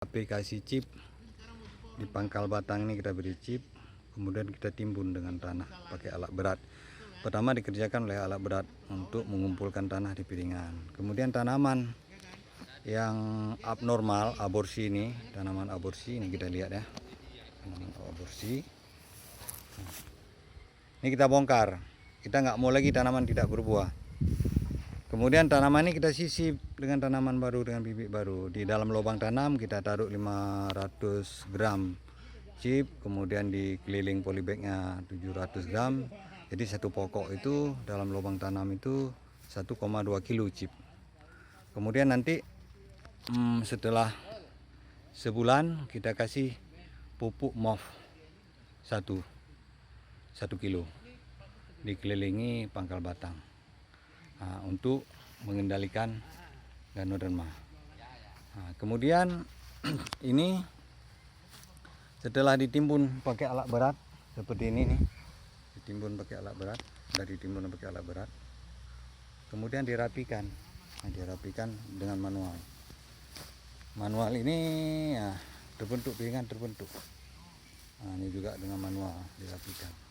Aplikasi chip di pangkal batang ini kita beri chip, kemudian kita timbun dengan tanah pakai alat berat. Pertama dikerjakan oleh alat berat untuk mengumpulkan tanah di piringan. Kemudian tanaman yang abnormal, aborsi ini, tanaman aborsi ini kita lihat ya, tanaman aborsi. Ini kita bongkar, kita nggak mau lagi tanaman tidak berbuah. Kemudian tanaman ini kita sisip dengan tanaman baru, dengan bibit baru. Di dalam lubang tanam kita taruh 500 gram chip, kemudian di keliling polybagnya 700 gram. Jadi satu pokok itu dalam lubang tanam itu 1,2 kilo chip. Kemudian nanti setelah sebulan kita kasih pupuk MOF 1 kilo dikelilingi pangkal batang. Untuk mengendalikan Ganoderma. Kemudian ini setelah ditimbun pakai alat berat seperti ini nih, ditimbun pakai alat berat, sudah ditimbun pakai alat berat, kemudian dirapikan, dirapikan dengan manual. Manual ini terbentuk piringan terbentuk. Ini juga dengan manual dirapikan.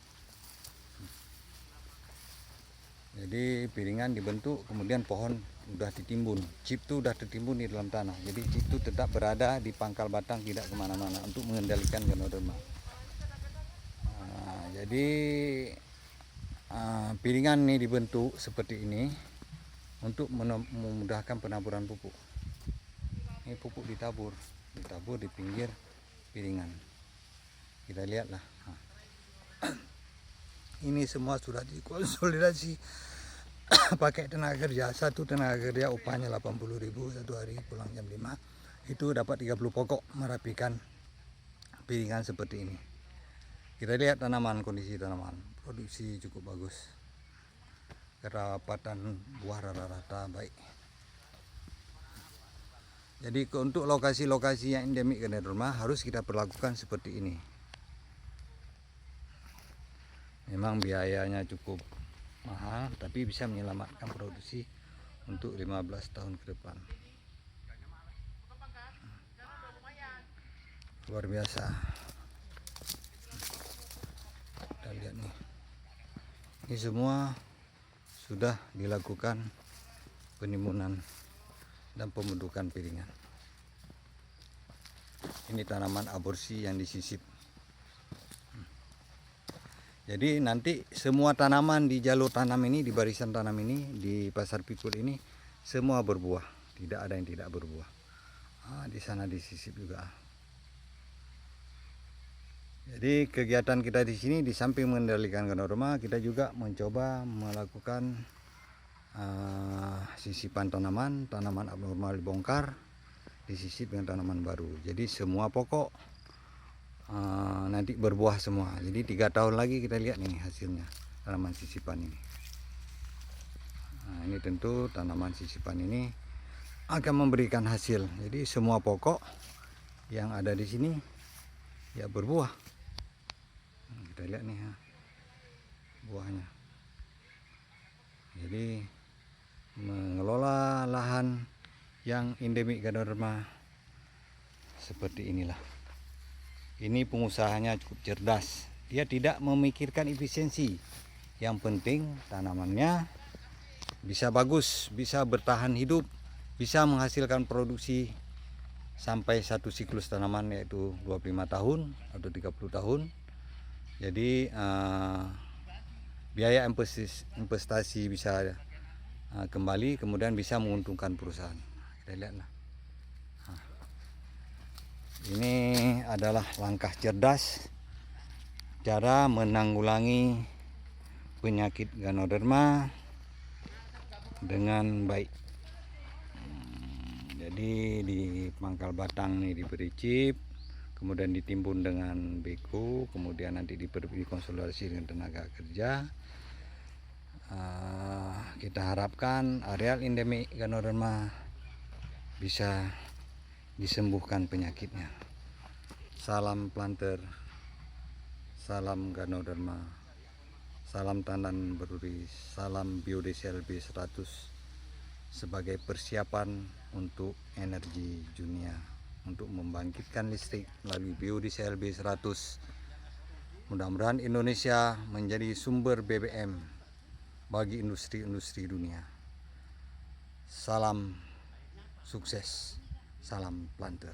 Jadi piringan dibentuk, kemudian pohon udah ditimbun, chip itu udah tertimbun di dalam tanah. Jadi chip itu tetap berada di pangkal batang, tidak kemana-mana untuk mengendalikan Ganoderma. Jadi piringan ini dibentuk seperti ini untuk memudahkan penaburan pupuk. Ini pupuk ditabur di pinggir piringan. Kita lihatlah. Ini semua sudah dikonsolidasi pakai tenaga kerja. Satu tenaga kerja upahnya 80.000 satu hari, pulang jam 5. Itu dapat 30 pokok merapikan piringan seperti ini. Kita lihat tanaman, kondisi tanaman, produksi cukup bagus. Kerapatan buah rata-rata baik. Jadi untuk lokasi-lokasi yang endemik Ganoderma harus kita perlakukan seperti ini. Memang biayanya cukup mahal, tapi bisa menyelamatkan produksi untuk 15 tahun ke depan. Luar biasa. Kita lihat nih. Ini semua sudah dilakukan penimbunan dan pembentukan piringan. Ini tanaman aborsi yang disisip. Jadi nanti semua tanaman di jalur tanam ini, di barisan tanam ini, di pasar pikul ini semua berbuah, tidak ada yang tidak berbuah. Di sana disisip juga. Jadi kegiatan kita di sini di samping mengendalikan Ganoderma, kita juga mencoba melakukan sisipan tanaman abnormal dibongkar, disisip dengan tanaman baru. Jadi semua pokok nanti berbuah semua. Jadi 3 tahun lagi kita lihat nih hasilnya tanaman sisipan ini. Ini tentu tanaman sisipan ini akan memberikan hasil. Jadi semua pokok yang ada di sini ya berbuah. Kita lihat nih buahnya. Jadi mengelola lahan yang endemik Ganoderma seperti inilah. Ini pengusahanya cukup cerdas. Dia tidak memikirkan efisiensi. Yang penting tanamannya bisa bagus, bisa bertahan hidup, bisa menghasilkan produksi sampai satu siklus tanaman, yaitu 25 tahun atau 30 tahun. Jadi biaya investasi bisa kembali, kemudian bisa menguntungkan perusahaan. Kita lihatlah. Ini adalah langkah cerdas cara menanggulangi penyakit Ganoderma dengan baik. Jadi di pangkal batang ini diberi chip, kemudian ditimbun dengan beko, kemudian nanti dikonsolidasi dengan tenaga kerja. Kita harapkan areal endemik Ganoderma bisa disembuhkan penyakitnya. Salam planter, salam Ganoderma, salam tandan berduri, salam biodiesel B100 sebagai persiapan untuk energi dunia, untuk membangun membangkitkan listrik melalui biodiesel B100. Mudah-mudahan Indonesia menjadi sumber BBM bagi industri-industri dunia. Salam sukses, salam planter.